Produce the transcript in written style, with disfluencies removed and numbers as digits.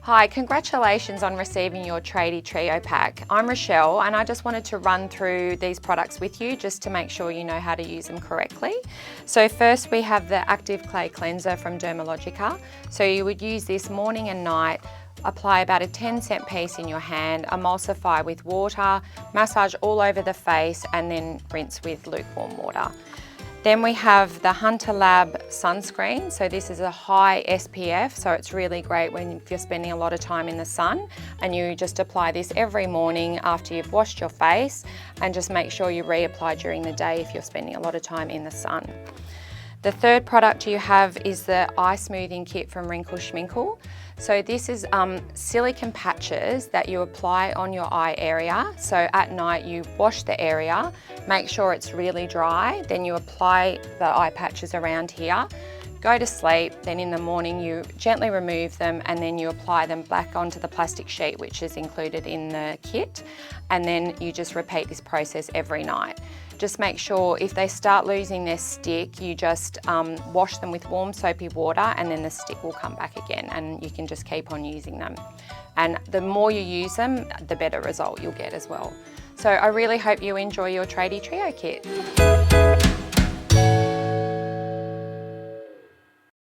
Hi, congratulations on receiving your Tradie Trio Pack. I'm Rochelle and I just wanted to run through these products with you just to make sure you know how to use them correctly. So first we have the Active Clay Cleanser from Dermalogica. So you would use this morning and night, apply about a 10-cent piece in your hand, emulsify with water, massage all over the face and then rinse with lukewarm water. Then we have the Hunter Lab Sunscreen. So this is a high SPF, so it's really great if you're spending a lot of time in the sun, and you just apply this every morning after you've washed your face, and just make sure you reapply during the day if you're spending a lot of time in the sun. The third product you have is the eye smoothing kit from Wrinkle Schminkles. So this is silicone patches that you apply on your eye area. So at night you wash the area, make sure it's really dry, then you apply the eye patches around here, go to sleep, then in the morning you gently remove them and then you apply them back onto the plastic sheet which is included in the kit, and then you just repeat this process every night. Just make sure if they start losing their stick, you just wash them with warm soapy water and then the stick will come back again and you can just keep on using them. And the more you use them, the better result you'll get as well. So I really hope you enjoy your Tradie Trio kit.